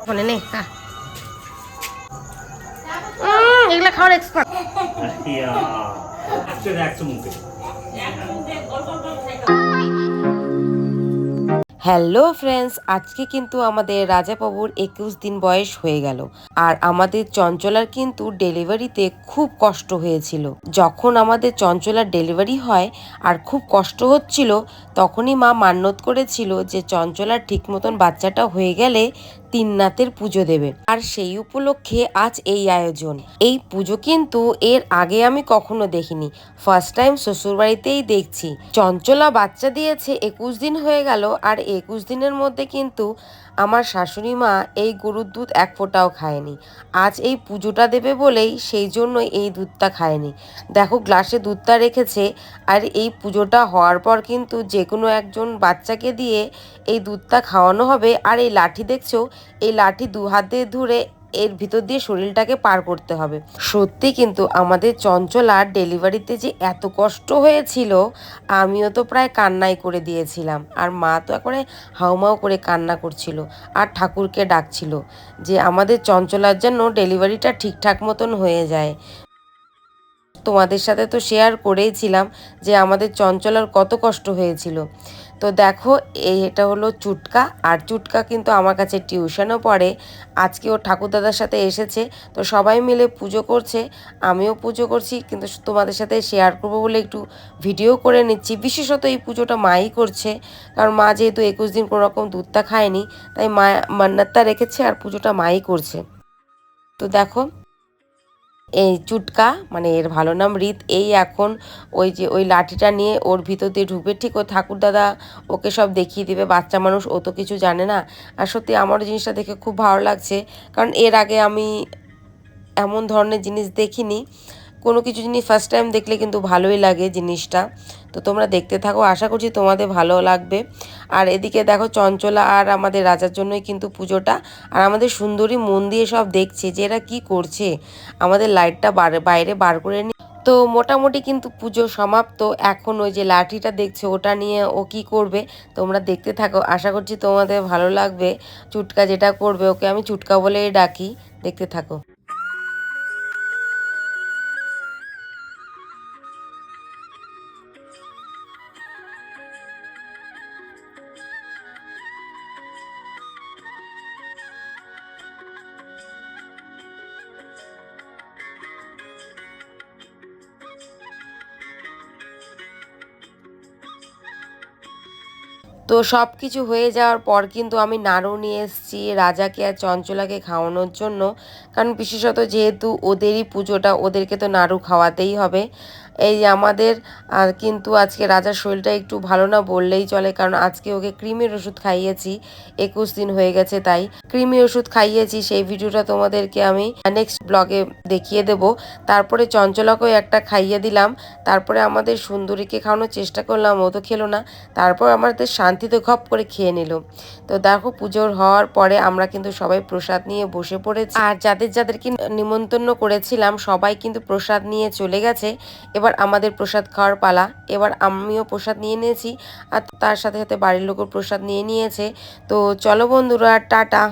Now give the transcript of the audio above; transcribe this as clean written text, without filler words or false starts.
মানে নে এগুলা খাওয়ার এক্সপার্ট। হ্যালো ফ্রেন্ডস, আজকে কিন্তু আমাদের রাজাবাবুর 21 দিন বয়স হয়ে গেল। আর আমাদের চঞ্চলার কিন্তু ডেলিভারিতে খুব কষ্ট হয়েছিল। যখন আমাদের চঞ্চলার ডেলিভারি হয় আর খুব কষ্ট হচ্ছিল, তখনই মা মান্যত করেছিল যে চঞ্চলার ঠিক মতন বাচ্চাটা হয়ে গেলে তিন নাথের পুজো দেবে। আর সেই উপলক্ষে আজ এই আয়োজন। এই পুজো কিন্তু এর আগে আমি কখনো দেখিনি, ফার্স্ট টাইম শ্বশুরবাড়িতেই দেখছি। চঞ্চলা বাচ্চা দিয়েছে 21 দিন হয়ে গেল, আর 21 দিনের মধ্যে কিন্তু আমার শাশুড়ি মা এই গরুর দুধ এক ফোঁটাও খায়নি। আজ এই পুজোটা দেবে বলেই সেই জন্য এই দুধটা খায়নি। দেখো গ্লাসে দুধটা রেখেছে। আর এই পুজোটা হওয়ার পর কিন্তু যে কোনো একজন বাচ্চাকে দিয়ে এই দুধটা খাওয়ানো হবে। আর এই লাঠি দেখছো, এই লাঠি দু হাত দিয়ে ধরে এর ভিতর দিয়ে শরীরটাকে পার করতে হবে। সত্যি কিন্তু আমাদের চঞ্চলার ডেলিভারিতে যে এত কষ্ট হয়েছিল, আমিও তো প্রায় কান্নাই করে দিয়েছিলাম। আর মা তো একবারে হাউমাউ করে কান্না করছিল আর ঠাকুরকে ডাকছিল যে আমাদের চঞ্চলার জন্য ডেলিভারিটা ঠিকঠাক মতন হয়ে যায়। তোমাদের সাথে তো শেয়ার করেইছিলাম যে আমাদের চঞ্চলার কত কষ্ট হয়েছিল। তো দেখো এটা হলো চুটকা। আর চুটকা কিন্তু আমার কাছে টিউশনও পড়ে। আজকে ও ঠাকুরদাদার সাথে এসেছে, তো সবাই মিলে পুজো করছে, আমিও পুজো করছি। কিন্তু তোমাদের সাথে শেয়ার করবো বলে একটু ভিডিও করে নিচ্ছি। বিশেষত এই পুজোটা মাই করছে, কারণ মা যেহেতু 21 দিন কোনো রকম দুধটা খায়নি, তাই মা মান্নাতটা রেখেছে আর পুজোটা মাই করছে। তো দেখো এই চুটকা, মানে এর ভালো নাম রীত, এই এখন ওই যে ওই লাঠিটা নিয়ে ওর ভিতর দিয়ে ঢুকবে। ঠিক ও ঠাকুরদাদা ওকে সব দেখিয়ে দেবে। বাচ্চা মানুষ, ও তো কিছু জানে না। আর সত্যি আমারও জিনিসটা দেখে খুব ভালো লাগছে, কারণ এর আগে আমি এমন ধরনের জিনিস দেখিনি। কোনো কিছু জিনিস ফার্স্ট টাইম দেখলে কিন্তু ভালোই লাগে জিনিসটা। তো তোমরা দেখতে থাকো, আশা করছি তোমাদের ভালো লাগবে। আর এদিকে দেখো চঞ্চলা আর আমাদের রাজার জন্যই কিন্তু পুজোটা। আর আমাদের সুন্দরী মন দিয়ে সব দেখছে যে এরা কী করছে। আমাদের লাইটটা বাইরে বার করে নি। তো মোটামুটি কিন্তু পুজো সমাপ্ত। এখন ওই যে লাঠিটা দেখছো, ওটা নিয়ে ও কি করবে তোমরা দেখতে থাকো, আশা করছি তোমাদের ভালো লাগবে। চুটকা যেটা করবে, ওকে আমি চুটকা বলেই ডাকি, দেখতে থাকো। তো সব কিছু হয়ে যাওয়ার পর কিন্তু আমি নাড়ু নিয়ে এসেছি রাজাকে আর চঞ্চলাকে খাওয়ানোর জন্য। কারণ বিশেষত যেহেতু ওদেরই পুজোটা, ওদেরকে তো নাড়ু খাওয়াতেই হবে। এই যে আমাদের কিন্তু আজকে রাজার শরীরটা একটু ভালো না বললেই চলে, কারণ আজকে ওকে কৃমির ওষুধ খাইয়েছি। 21 দিন হয়ে গেছে, তাই কৃমি ওষুধ খাইয়েছি। সেই ভিডিওটা তোমাদেরকে আমি নেক্সট ব্লগে দেখিয়ে দেব। তারপরে চঞ্চলাকেও একটা খাইয়ে দিলাম। তারপরে আমাদের সুন্দরীকে খাওয়ানোর চেষ্টা করলাম, ও তো খেলো না। তারপর আমাদের শান্তিতে ঘপ করে খেয়ে নিল। তো দেখো পুজোর হওয়ার পরে আমরা কিন্তু সবাই প্রসাদ নিয়ে বসে পড়েছি। আর যাদের যাদেরকে নিমন্ত্রণ করেছিলাম সবাই কিন্তু প্রসাদ নিয়ে চলে গেছে। এবার আমাদের প্রসাদ খাওয়ার পালা। এবার আমিও প্রসাদ নিয়ে নিয়েছি, আর তার সাথে সাথে বাড়ির লোকও প্রসাদ নিয়ে নিয়েছে। তো চলো বন্ধুরা, টাটা।